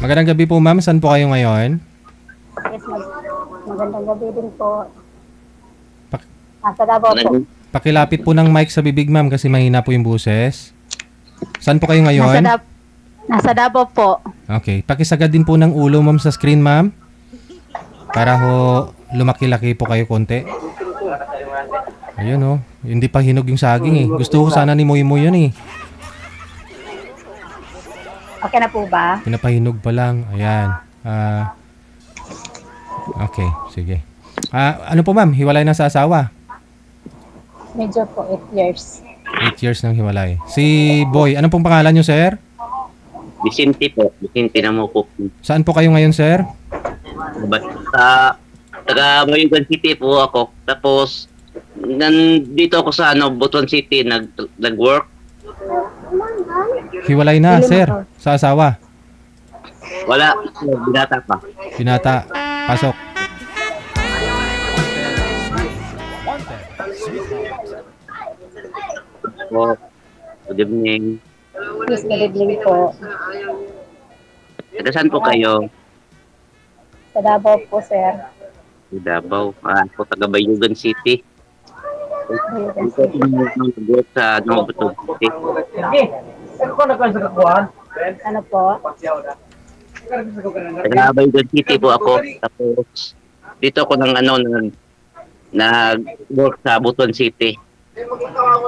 Magandang gabi po ma'am, saan po kayo ngayon? Yes, magandang gabi din po. Pak- Nasa Davao po. Pakilapit po ng mic sa bibig ma'am kasi mahina po yung boses. Saan po kayo ngayon? Nasa Davao po. Okay, pakisagad din po ng ulo ma'am sa screen ma'am. Para ho lumaki-laki po kayo konti. Ayun oh, hindi pa hinog yung saging eh. Gusto ko sana ni Moy-Moy yun eh. Okay na po ba? Pinapahinog pa lang. Ayan. Okay, sige. Ano po ma'am, hiwalay na sa asawa? Medyo po, 8 years. 8 years nang hiwalay. Si Boy, ano pong pangalan nyo sir? Vicente po. Vicente na mo po. Saan po kayo ngayon sir? Sa taga Bayugan City po ako. Tapos, nandito ako sa Butuan City, nag-work. Hiwalay na sir, sa asawa. Wala, binata pa. Binata, pasok. Po, good evening. Yes, good evening po. Taga saan po kayo? Sa Davao po, sir. Davao. Ako taga Bayugan City. Bayugan Dito ako nag-work sa Butuan City. Ano po? Taga Bayugan City po ako. Tapos, dito ako nag-work sa Butuan City.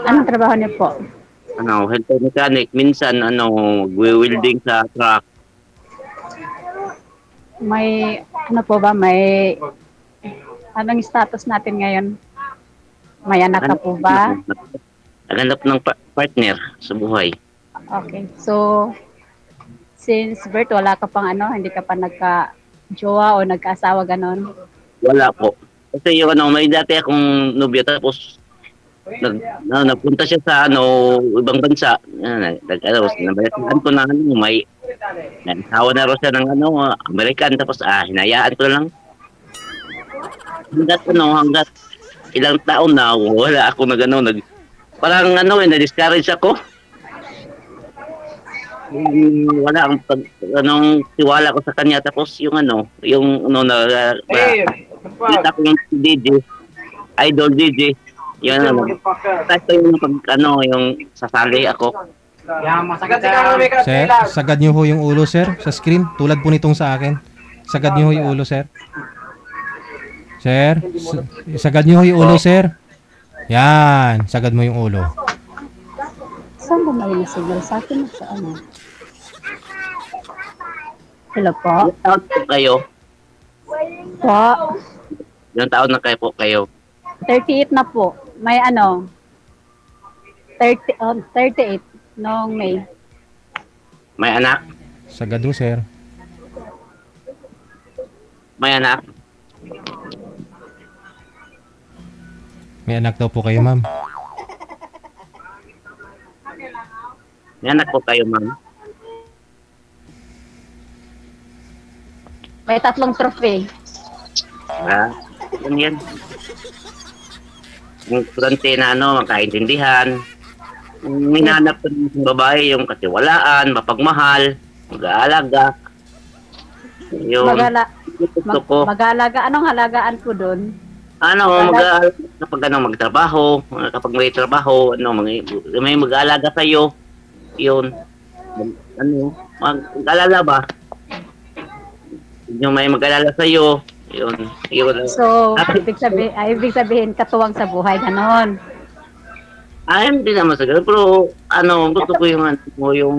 Anong trabaho niyo po? Helper mechanic. Minsan, welding sa truck. May, ano po ba, may, anong status natin ngayon? May anak ka po ba? Naghanap ng partner sa buhay. Okay. So, since birth, wala ka pang hindi ka pa nagka-jowa o nagka-asawa ganon? Wala po. Kasi yung may dati akong nobya tapos nagpunta siya sa ibang bansa. Nabayaan ko na may asawa na raw siya ng American tapos hinayaan ko lang. Hanggat ilang taon na wala ako parang na-discourage ako. Wala ang tiwala ko sa kanya tapos kita ko yung DJ, idol DJ, yung sasali ako. Sir, sagad nyo ho yung ulo sir sa screen. Tulad po nitong sa akin. Sagad nyo ho yung ulo sir. Sir, sagad nyo ho yung ulo sir. Yan, sagad mo yung ulo. Saan ba may nasigal? Sa akin sa Hello po? Ilang taon po kayo? Po? Ilang taon na kayo po kayo? 38 na po. May 38 noong May. May anak? Sagad ho sir. May anak? May anak daw po kayo ma'am. May anak po kayo, ma'am? May 3 trophy. Yan. Yung kurante na makaintindihan. Minanap ko ng babae yung katiwalaan, mapagmahal, mag-aalaga. Yung Mag-aalaga. Anong halagaan ko doon? Mag-aalaga kapag magtrabaho, kapag may trabaho, may mag-aalaga sa'yo. Yun. Mag-alala ba? Yung may mag-alala sa'yo. Yun. So, ibig sabihin katuwang sa buhay, ganon. Hindi naman sa ganun. Pero, gusto ko yung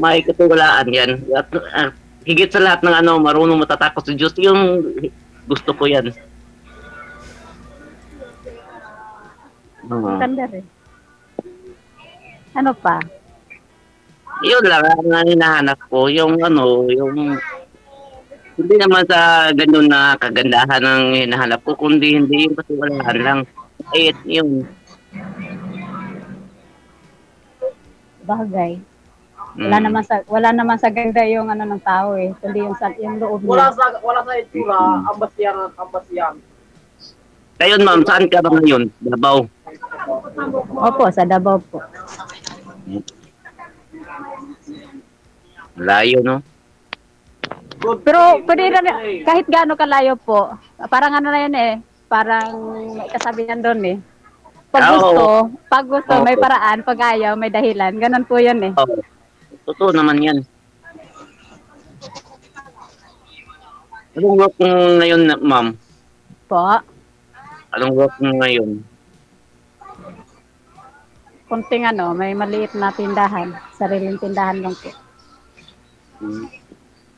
may katiwalaan yan. At, higit sa lahat ng marunong matatakot sa Diyos, yung gusto ko yan. Ganda rin. Ano pa? Yun lang ang hinahanap ko. Yung hindi naman sa ganun na kagandahan ng hinahanap ko, kundi hindi yung katiwalaan lang. Yun. Bagay. Wala naman sa ganda yung ng tao eh, kundi yung loob niya. Wala sa itsura, ambasyan. Kayon ma'am, saan ka ba ngayon? Davao? Opo, sa Davao po. Layo, no? Pero pwede na, kahit gaano kalayo po, parang ano na yan eh, parang may kasabihan doon eh. Pag gusto, may Oo. paraan, pag ayaw, may dahilan. Ganun po yun eh. Oh, totoo naman yan. Anong work mo ngayon, ma'am? Po, Anong work mo ngayon? kunting ano, may maliit na tindahan, sariling tindahan lang po. Hmm.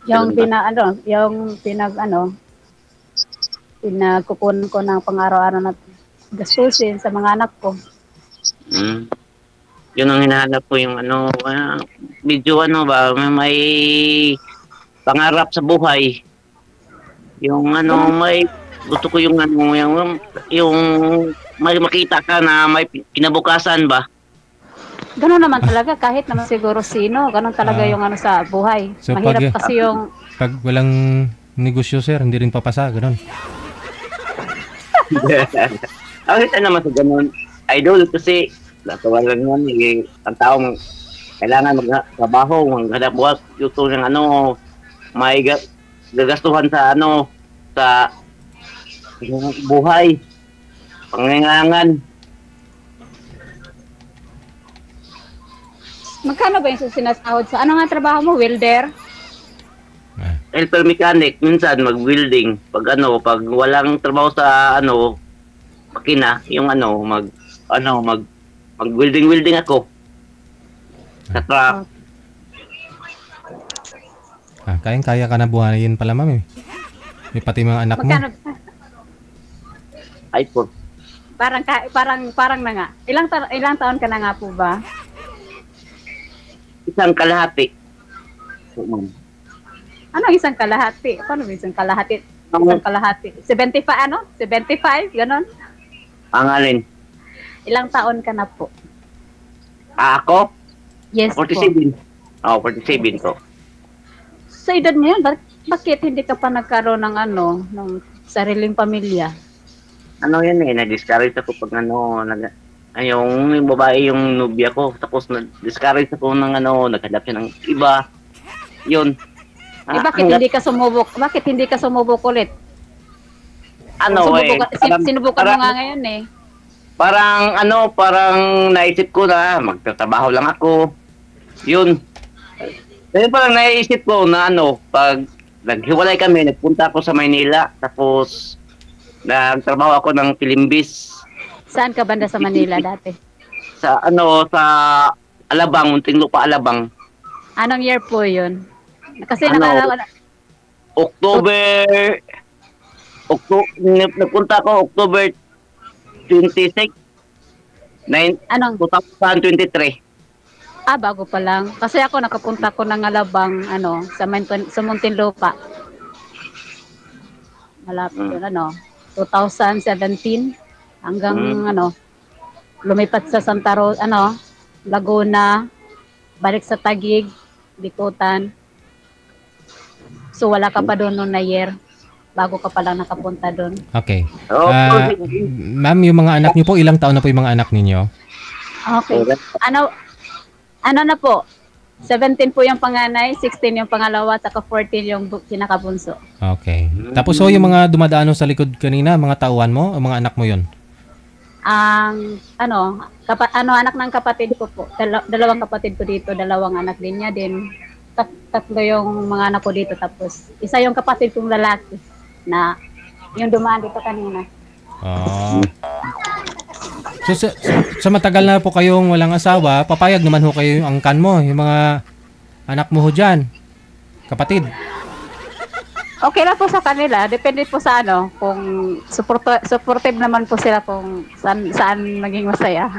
Yung Ganun ba? pinagkukunan ko ng pang-araw-araw na gastusin sa mga anak ko. Hmm. Yun ang hinahanap ko yung ano, medyo ano ba, may pangarap sa buhay. Yung ano, may gusto ko yung ano, yung may makita ka na may kinabukasan ba? Ganun naman talaga, kahit naman siguro sino, ganun talaga Ah. yung ano sa buhay. So, Mahirap pag- kasi yung, Pag walang negosyo, sir, hindi rin papasa, ganun. Ang kita naman sa ganun, idol, kasi natawalan naman eh, ang taong kailangan magtrabaho, maghanap buhat, yung ng ano, may gagastuhan sa ano, sa yung buhay, pangangailangan. magkano ba yung sinasahod sa, ano nga trabaho mo, welder? Ah. Helper mechanic, minsan mag-welding. Pag ano, pag walang trabaho sa ano, makina, yung ano, mag-welding ako. Sa truck. Kayang-kaya ka na buhayin pala, ma'am eh. May pati mga anak mo. Magkano? Ay po. Parang na nga. Ilang taon ka na nga po ba? Isang kalahati. So, ma'am. Ano isang kalahati? Paano ba isang kalahati? Isang kalahati. 75 ano? 75? Ganon? Ang alin? Ilang taon ka na po? Ako? Yes po. 47. 47 ko. Sa edad mo yun, bakit hindi ka pa nagkaroon ng ano, ng sariling pamilya? Ano yan eh, na-discourage ako pag ano, yung babae yung nubya ko. Tapos na-discourage ako ng ano, naghanap siya ng iba. Yun. Bakit hindi ka sumubok? Bakit hindi ka sumubok ulit? Ano eh, Sinubukan mo nga ngayon eh. Parang naisip ko na magtatrabaho lang ako. Yun. Kaya parang naisip ko na ano, pag naghiwalay kami, nagpunta ako sa Maynila, tapos nagtrabaho ako ng Pilimbis Saan ka banda sa Manila dati? sa Alabang, Muntinlupa, Alabang. Anong year po yun? Kasi Ano? nakala... Nagpunta ako October 26, Anong? 2023. Bago pa lang. Kasi ako nakapunta ko ng Alabang, ano, sa Muntinlupa. Malapit yun, ano, 2017 hanggang, ano, lumipat sa Santa Rosa, ano, Laguna, balik sa Taguig, Bikutan. So, wala ka pa doon noon na year. Bago ka pa lang nakapunta doon. Okay. Oh, Ma'am, yung mga anak niyo po, ilang taon na po yung mga anak ninyo? Okay. Ano na po? 17 po yung panganay, 16 yung pangalawa, saka 14 yung kinakabunso. Okay. Tapos so yung mga dumadaan sa likod kanina, mga tauhan mo, o mga anak mo yon? Ang anak ng kapatid ko po. Dalawang kapatid ko dito, dalawang anak din niya din. Tatlo yung mga anak ko dito, tapos isa yung kapatid kong lalaki na yung dumaan dito kanina. Oh. So sa matagal na po kayong walang asawa, papayag naman ho kayo yung angkan mo, yung mga anak mo ho dyan, kapatid. Okay lang po sa kanila, depende po sa ano, kung supportive naman po sila kung saan maging masaya.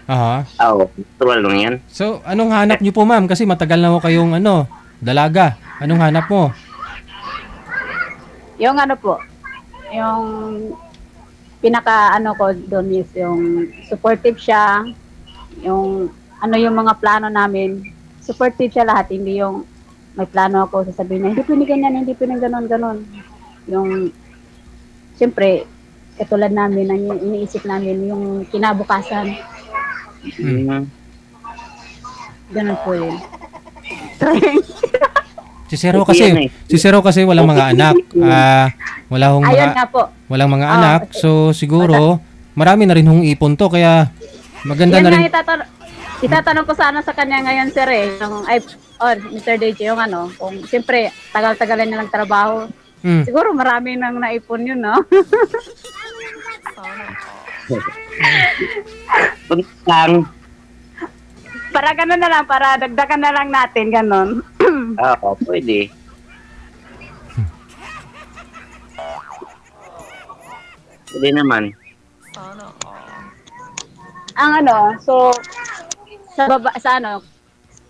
Aha. natural lang yan. So anong hanap niyo po, ma'am? Kasi matagal na ho kayong dalaga. Anong hanap mo? Yung ano po, yung pinaka ko doon is yung supportive siya, yung yung mga plano namin, supportive siya lahat, hindi yung may plano ako sasabihin na hindi pwede ganyan, hindi pwede ganon. Yung siyempre katulad namin ang iniisip namin yung kinabukasan. Ganun po yun. Si Zero Yan eh. kasi, si Zero kasi walang mga anak. Wala hong Ayun mga, nga po. walang mga Ah, anak. So siguro, marami na rin hong ipon to. Kaya maganda Yan na nga rin. itatanong ko sana sa kanya ngayon, sir, eh. Mr. DJ, yung ano, kung siyempre, tagal-tagalan niya ng trabaho. Hmm. Siguro marami nang naipon yun, no? Lang. Para gano'n na lang, para dagdagan na lang natin, gano'n. Oo, pwede. Pwede naman. Ang ano, so, sa ano,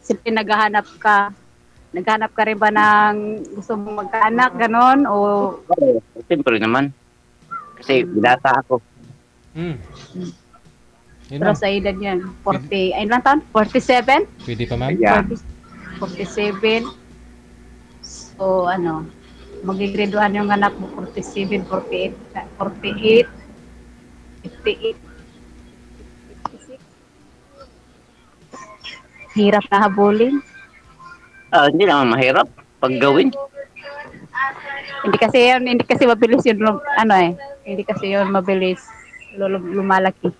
siyempre naghahanap ka rin ba ng gusto mong magkaanak, gano'n, o Oo, siyempre naman. Kasi binata ako. Hmm. Yun pero ma'am. sa edad yan, 40, ay lang taon? 47? Pwede pa ma'am? Yeah. 47. So, ano, magigraduhan yung anak mo, 47, 48, 48, 58, 56. Hirap na habulin. Hindi naman mahirap pag gawin. Hindi kasi mabilis yun, ano eh, hindi kasi yun mabilis lumalaki.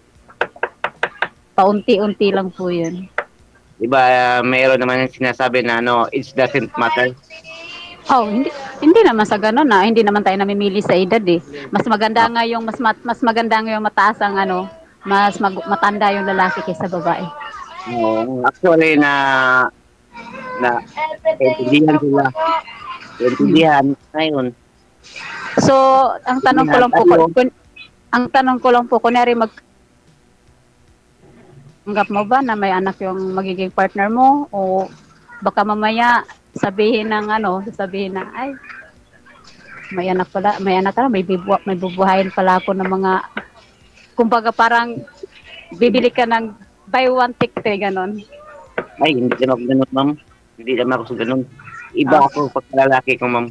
Paunti-unti lang po yun. Diba, mayroon naman yung sinasabi na it doesn't matter. Oh, hindi naman sa ganun na, hindi naman tayo namimili sa edad eh. Mas maganda nga yung mas maganda nga yung mataas ang ano, matanda yung lalaki kaysa babae. No, actually na intindihan sila. Intindihan ngayon. So, ang tanong ko lang po, kunwari tanggap mo ba na may anak yung magiging partner mo o baka mamaya sabihin na ay may anak ka na, may bubuhayin pala ako ng mga, kumbaga parang bibili ka ng buy one take three ganon. Ay, hindi naman ako ganun, ma'am. Hindi naman ako sa ganun. Iba ako pag lalaki ko, ma'am.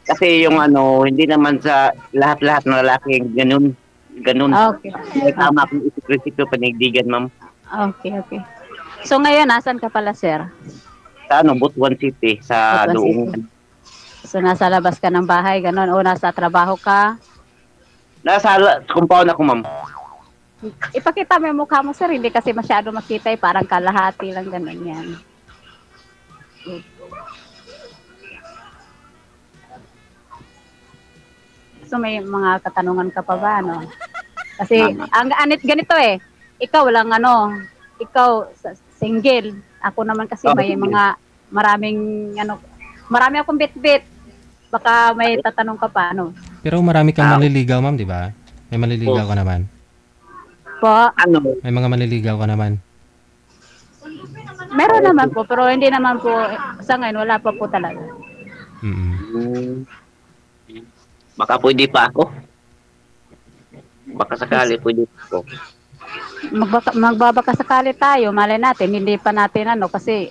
Kasi yung hindi naman sa lahat-lahat ng lalaki ganun. Okay. May tama akong isip-isip panigdigan, ma'am. Okay. So ngayon, nasan ka pala, sir? Sa Butuan City, sa Butuan doong... So nasa labas ka ng bahay, ganon, o nasa trabaho ka? Nasa compound ako, ma'am. Ipakita mo yung mukha mo, sir, hindi kasi masyado makita, parang kalahati lang ganon yan. So may mga katanungan ka pa ba, no? Kasi ganito eh. Ikaw single. Ako naman kasi may mga marami akong bit-bit. Baka may tatanong ka pa, ano? Pero marami kang manliligaw ma'am, di ba? May manliligaw ka naman. Po? May mga manliligaw ka naman. Meron naman po, pero hindi naman po, sa ngayon, wala pa po talaga. Baka pwede pa ako. Baka sakali pwede pa ako. Magbabaka sakali tayo, malay natin, hindi pa natin kasi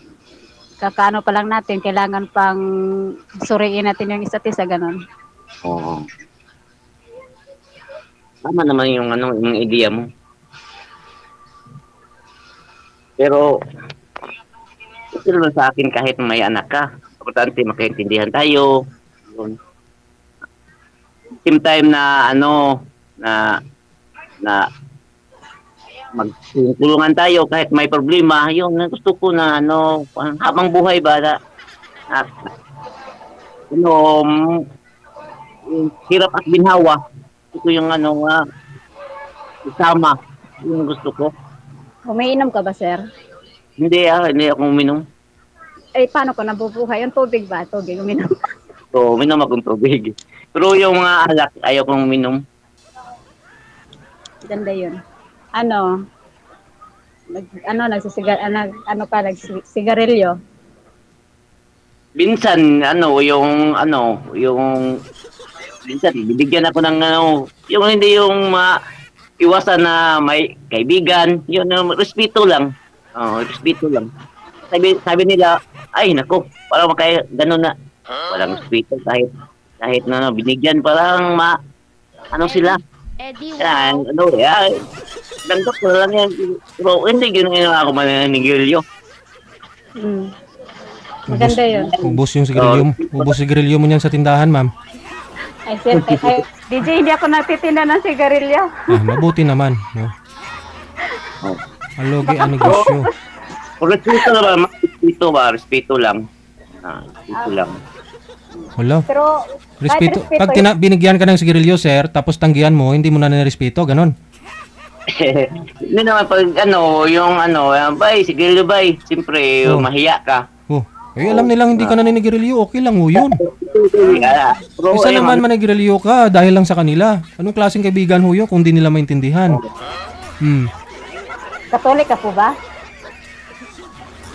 kakaano pa lang natin, kailangan pang suriin natin yung isa't isa, ganon. Oo. Tama naman yung yung ideya mo. Pero ito naman sa akin kahit may anak ka. Importante makaintindihan tayo. Same time na na magtulungan tayo kahit may problema, yun gusto ko na habang buhay ba hirap at binhawa. Ito yung isama, yung gusto ko. Umiinom ka ba, sir? Hindi ako uminom. Paano ko nabubuhay? Yung tubig ba? Tubig, uminom. So, uminom akong tubig. Pero yung mga alak, ayaw kong uminom. Ganda yun. Nagsigarilyo? Minsan, minsan, bibigyan ako ng yung hindi yung iwasan na may kaibigan, yun, respeto lang. Respeto lang. Sabi nila, ay, nako, parang ganun na. Walang respeto kahit na binigyan, parang sila. Yan, danggap ko lang yan. Pero hindi, gano'n ako mananigilyo. Maganda yun. Ubos yung sigarilyo mo. Ubos sigarilyo mo niyan sa tindahan, ma'am. Ay, sir, DJ, hindi ako nagtitinda ng sigarilyo. Mabuti naman. No? Alogi ang negosyo. Respeto na ba? Respeto lang. Respeto lang. Wala. Pero, Respeto. kahit Pag binigyan ka ng sigarilyo, sir, tapos tanggihan mo, hindi mo na nirespeto, ganon. Hindi naman pag bay, sigarilyo bay. Siyempre, mahiya ka. Oh. Alam nilang hindi ka naninigarilyo, okay lang ho yun. Pero, Isa naman manigarilyo ka dahil lang sa kanila. Anong klaseng kaibigan ho yun kung di nila maintindihan? Katolik ka po ba?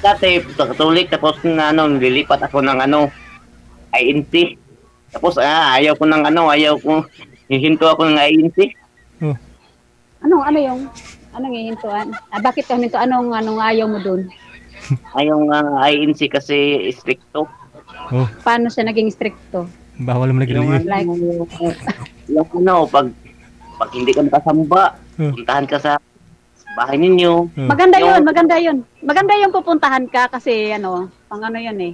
Dati, Katolik, tapos nililipat ako ng INC. Tapos, ayaw ko hihinto ako ng INC. Oh. Anong hihintuan? Bakit ka huminto? Anong ayaw mo dun? Ayong INC kasi stricto. Oh, Paano siya naging stricto? bawal mo nagirilyo. Like, pag hindi ka nakasamba, puntahan ka sa bahay ninyo. maganda yun. Maganda yung pupuntahan ka kasi yun eh.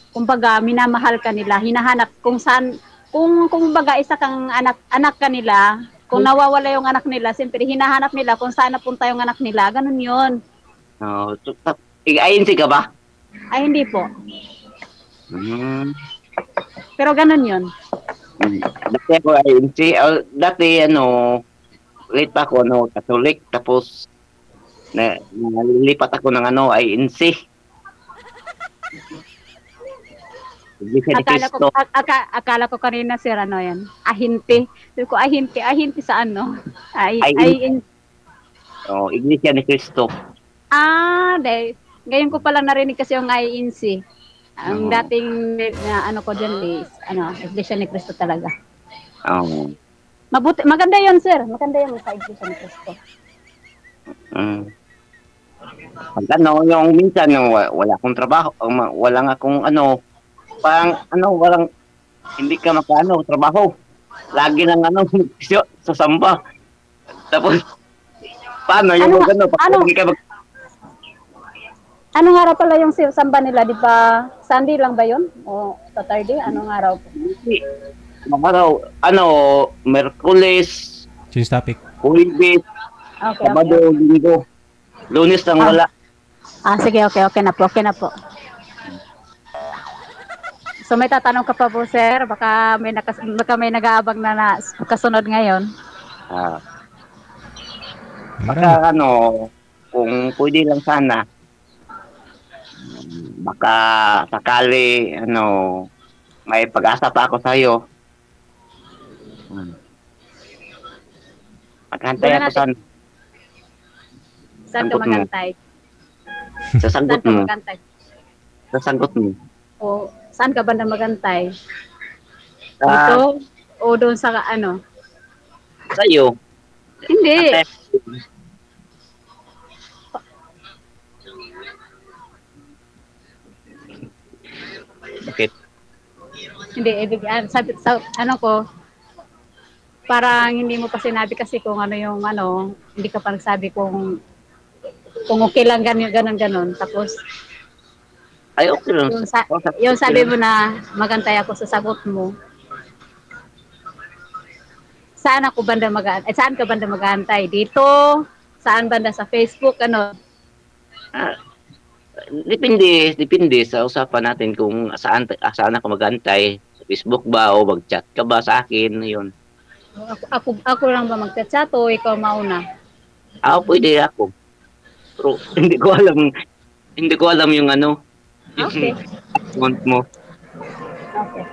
Kumbaga, minamahal ka nila, hinahanap kung saan, kung baga isa kang anak ka nila, kung nawawala yung anak nila, siyempre hinahanap nila kung saan napunta yung anak nila, ganun yun. INC ka ba? Ay, hindi po. Pero ganun yun. Dati ako INC. Dati, late pa ako, Catholic. Tapos, nalilipat ako ng INC. Iglesia ni Cristo. Akala ko kanina, sir, yan? Ahinti. Sabi ko, ahinti sa ano? Iglesia ni Cristo. Ngayon ko palang narinig kasi yung INC. Ang dating ko dyan is, Iglesia ni Cristo talaga. Maganda yun, sir. Maganda yun sa Iglesia ni Cristo. Pag yung minsan, wala akong trabaho, wala nga akong walang, hindi ka trabaho. Lagi nang sa samba. Tapos, paano yung lagi ka Anong araw pala yung samba nila, di ba? Sunday lang ba yun? O Saturday? Anong araw po? Merkules, Change topic. Huwebes, Sabado, Linggo. Lunes lang wala. Sige, okay na po. So may tatanong ka pa po, sir? Baka may nag-aabang na kasunod ngayon. Baka kung pwede lang sana, baka sakali, may pag-asa pa ako sa'yo. Maghantay ako sana. Saan ka magantay? Sa sagot mo. Sa sagot mo. O, saan ka ba na magantay? Dito? O doon sa Sa'yo. Hindi. Bakit? Hindi, sabi, parang hindi mo pa sinabi kasi kung hindi ka pa nagsabi kung okay lang ganon. Tapos, ay, okay lang. Yung sabi mo na magantay ako sa sagot mo. Saan ka banda mag-aantay? Dito? Saan banda sa Facebook? Depende sa usapan natin kung saan ako mag-antay. Sa Facebook ba o mag-chat ka ba sa akin? Yun. Ako lang ba mag-chat o ikaw mauna? Pwede ako. Pero hindi ko alam yung Okay. Account mo. Okay.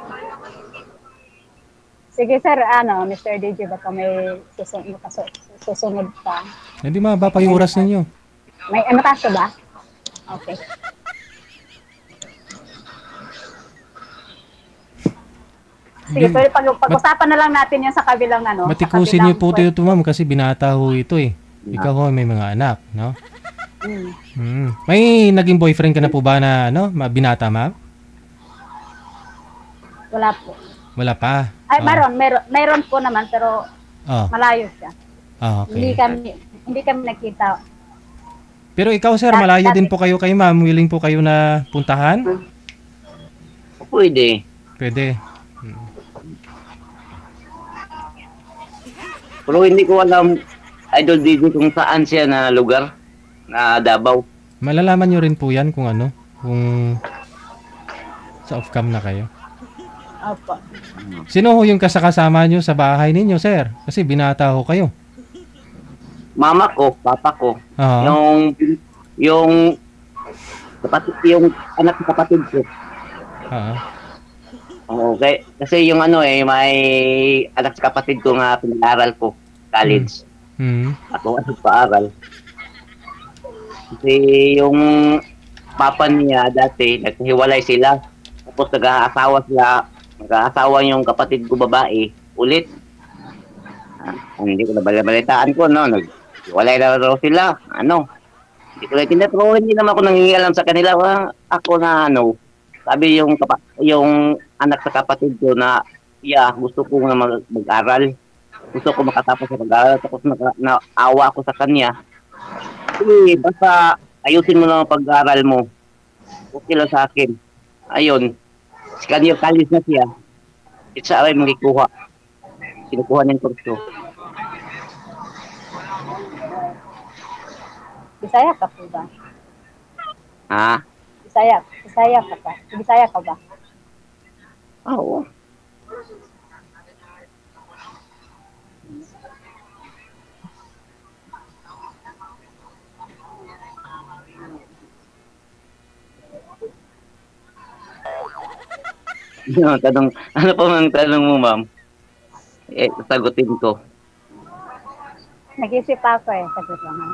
Sige sir, Mr. DJ, baka may susunod pa. Hindi mababa pa yung oras ninyo. May taso ba? Okay. Sige, pwede pag-usapan na lang natin yung sa kabilang Matikusin niyo po ito, ma'am, kasi binata ho ito eh. Ikaw ho may mga anak, no? May naging boyfriend ka na po ba na binata, ma'am? Wala po. Wala pa? Ay, meron po naman, pero malayo siya. Okay. Hindi kami nakita. Pero ikaw, sir, malayo din po kayo kay ma'am. Willing po kayo na puntahan? Pwede. Pwede. Pero hindi ko alam, Idol DJ, kung saan siya na lugar na Davao. Malalaman nyo rin po yan kung ano, kung sa off-cam na kayo. Opo. Sino ho yung kasakasama nyo sa bahay ninyo, sir? Kasi binata ho kayo. Mama ko, papa ko, Oo. yung kapatid, yung anak ng kapatid ko. Oo. Oo, kasi yung ano may anak sa kapatid ko nga pinag-aral ko, college. Hmm. Ako ano paaral. Kasi yung papa niya dati, naghiwalay sila. Tapos nag-aasawa yung kapatid ko babae, ulit. Hindi ko nabalitaan ko, no? Naghiwalay na raw sila, ano. Hindi ko naiintindihan, pero hindi naman ako nangingialam sa kanila. Ako na, ano, sabi yung anak sa kapatid ko na, gusto ko na mag-aral. Gusto ko makatapos sa pag-aaral. Tapos naawa ako sa kanya. Basta ayusin mo lang ang pag-aaral mo. Okay lang sa akin. Ayun. Si kanya college na siya. Isa ay magikuha. Kinukuha niya yung kurso. Bisaya ka po ba? Ha? Bisaya ka ba? Bisaya ka ba? Oo. Ano pa mang tanong mo, ma'am? Sagutin ko. Nag-isip ako eh. Sagot lang ha.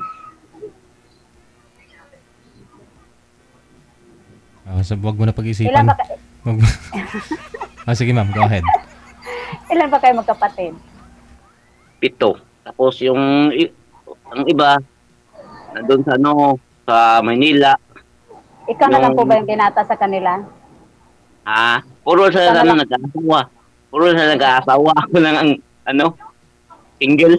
So, wag mo na Ilan pag-isipan. ba, Sige ma'am, go ahead. ilan ba kayo magkapatid? 7. Tapos ang iba, nandun sa Manila. Ikaw na lang po ba yung binata sa kanila? Puro sa nag-aasawa. Puro sa nag-aasawa. Ako lang ang, single.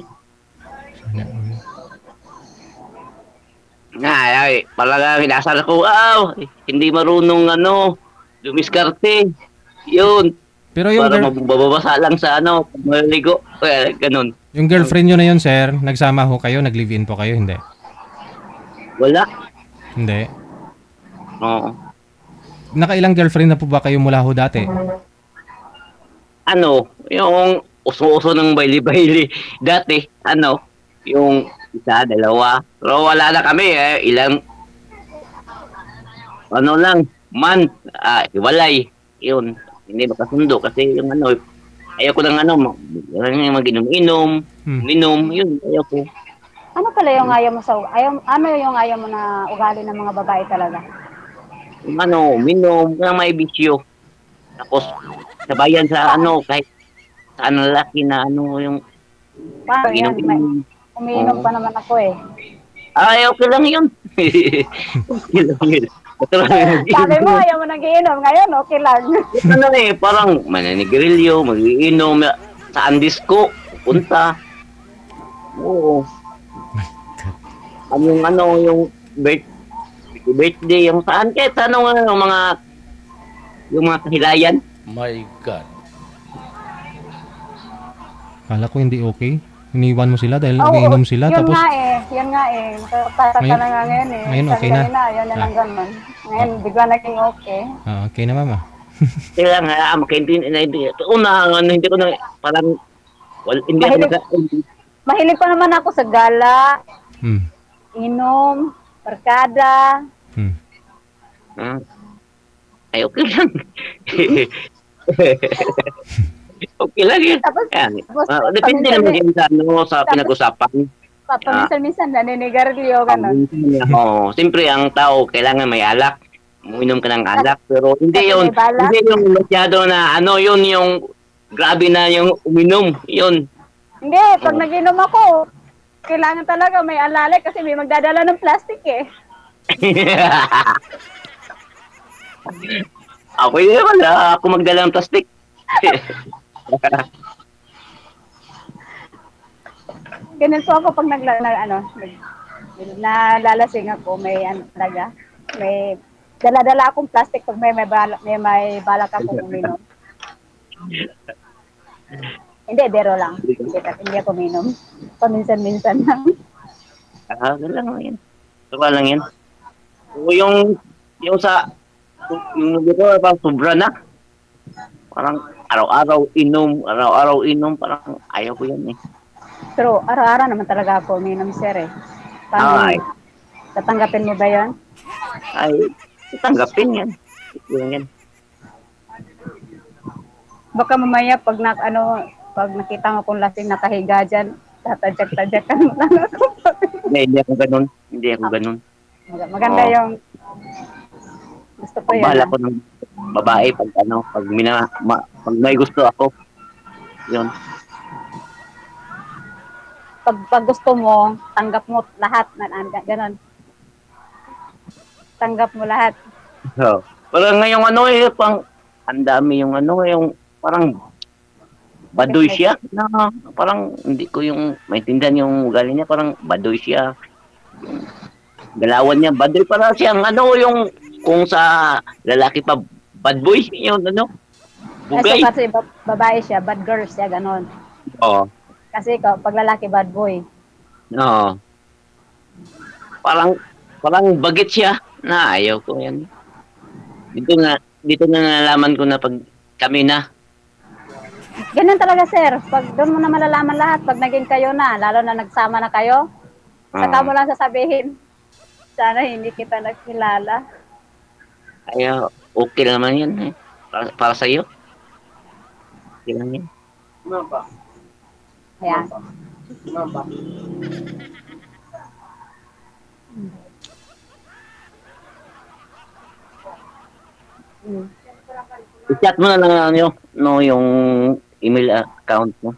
Talaga kinasal ko, hindi marunong, lumiskarte. Yun. Pero yung, Para mababasa lang sa, pag maliligo. Ganun. yung girlfriend nyo na yun, sir, nagsama ho kayo, nag-live-in po kayo, hindi? Wala. Hindi. Oo. Nakailang girlfriend na po ba kayo mula ho dati? Yung uso-uso ng baili-baili. Dati, yung isa, dalawa. Pero wala na kami, ilang, month, hiwalay. Yun, hindi makasundo kasi yung ayaw ko lang mag-inom-inom, yun, ayaw ko. Ano pala yung ayaw mo ano yung ayaw mo na ugali ng mga babae talaga? Yung minom, yung may bisyo. Tapos, sabayan sa kahit sa lalaki na yung Paano yan? Umiinom pa naman ako eh. Okay lang yun. Okay lang yun. Sabi mo, ayaw mo nag-iinom. Ngayon, okay lang. Parang mananigrilyo, mag-iinom, saan disco, pupunta. Oo. Yung birthday, yung saan, kahit yung mga kahilayan. My God. Kala ko hindi okay. Iniwan mo sila dahil Oo, umiinom sila. Yun Tapos, nga eh. Tataka Ngayon- na nga ngayon eh. ngayon okay Sabi na? kanina, ayaw na ng ganun. Ngayon, bigla naging okay. okay na mama. Kaya nga, hindi ko na, parang, hindi ako Mahilig pa naman ako sa gala, Hmm. inom, barkada. Hmm. Okay lang. Okay lang yun. Tapos, Depende naman yun sa pinag-usapan. Paminsan-minsan, naninigarilyo, ganun. Siyempre ang tao kailangan may alak. Uminom ka ng alak, pero hindi yun. May balak. Hindi yung masyado na yun yung grabe na yung uminom. Yun. Hindi, pag nag-inom ako, kailangan talaga may alala kasi may magdadala ng plastic eh. Ako yun naman, ako magdala ng plastic. Ganun po ako pag nalalasing ako, may talaga, may Dala-dala akong plastic pag may balak akong uminom. Hindi, biro lang. Hindi ako uminom. Paminsan-minsan lang. Ganun lang yan. Tuwa lang yan. So, yung sa, yung dito, parang sobra na. Parang araw-araw inom, parang ayaw ko yan eh. Pero araw-araw naman talaga ako uminom, sir eh. Paano Ay. tatanggapin mo ba yan? Ay, tanggapin yan. Yun yan. Baka mamaya pag nakita mo kung lasing nakahiga dyan, tatadyak-tadyakan mo lang ako. Hindi ako ganun. Maganda yung gusto ko yun. Bahala ko ng babae pag pag may gusto ako. Yun. Pag gusto mo, tanggap mo lahat. Ganon. Tanggap mo lahat. So, parang ngayong ang dami yung parang baduy siya. Na, parang hindi ko yung maintindihan yung ugali niya, parang baduy siya. Yung galawan niya, baduy para siyang yung kung sa lalaki pa bad boy, yung bugay. So, kasi babae siya, bad girl siya, ganon. Oo. Kasi pag lalaki, bad boy. Oo. Parang bagit siya na ayaw ko yan. Dito na nalaman ko na pag kami na. Ganun talaga, sir. Pag doon mo na malalaman lahat, pag naging kayo na, lalo na nagsama na kayo, saka mo lang sasabihin, sana hindi kita nakilala. Ay, okay naman yan eh. Para sa'yo. Okay lang yan. Ano ba? Ayan. Ano ba? I-chat mo na lang yung email account mo.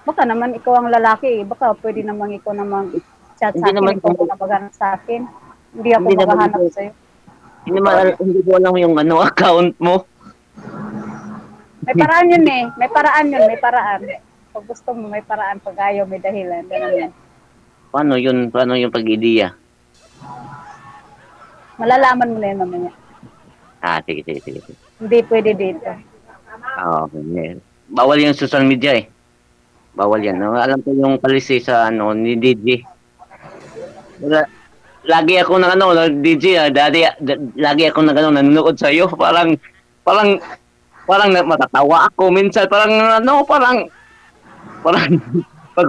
Baka naman ikaw ang lalaki. Baka pwede naman ikaw naman chat sa Hindi akin. naman Ikaw ang maghanap sa akin. Hindi ako Hindi naman maghahanap ito. sa'yo. Hindi ko alam yung account mo. May paraan yun eh. May paraan. Pag gusto mo, may paraan. Pag ayaw, may dahilan. Ganun yan. Paano yung pag-ideya? Malalaman mo na yun mamaya. Sige. Hindi pwede dito. Okay. Bawal yung social media eh. Bawal yan. Alam ko yung policy sa ni DJ. Lagi ako DJ dati lagi ako nanonood sa iyo. Parang matatawa ako minsan, parang pag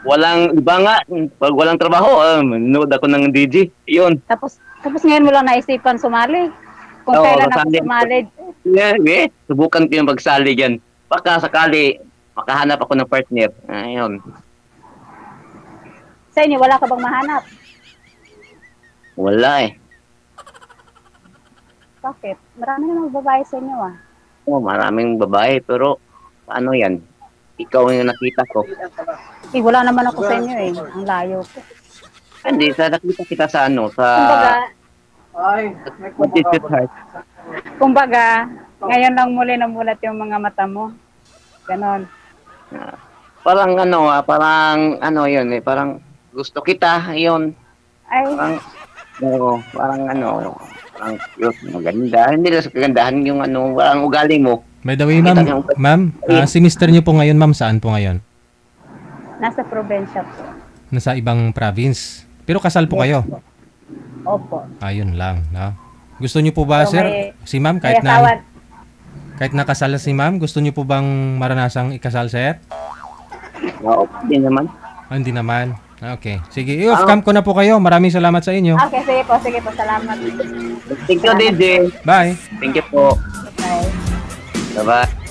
walang iba nga, pag walang trabaho, nanonood ako ng DJ. Yun. Tapos ngayon mo lang naisipan sumali. Kung kailan ako sumali. Yeah. Subukan ko yung pagsali dyan. Baka sakali, makahanap ako ng partner. Ayun. Sa inyo, wala ka bang mahanap? Wala eh. Bakit? Marami namang babae sa inyo ah. Maraming babae, pero ano yan? Ikaw yung nakita ko. Wala naman ako sa inyo eh. Ang layo ko. Hindi, nakita kita sa Ay, may kumakabat. Kumbaga, ngayon lang muli namulat yung mga mata mo. Ganon. Parang yun eh, parang gusto kita, yun. Ay, Parang yun, maganda. Hindi lang sa kagandahan yung parang ugali mo. By the way, ma'am, si mister niyo po ngayon, ma'am, saan po ngayon? nasa probinsya po. Nasa ibang province. Pero kasal po kayo? Opo. Ayun lang, no? Gusto niyo po ba, So, sir? Si ma'am, kahit na kasal na si ma'am, gusto niyo po bang maranasang ikasal, sir? Oo, hindi naman. Hindi naman. Okay. Sige, i-off cam ko na po kayo. Maraming salamat sa inyo. Okay, sige po. Salamat. Thank you, DJ. Bye. Thank you po. Bye. Bye-bye.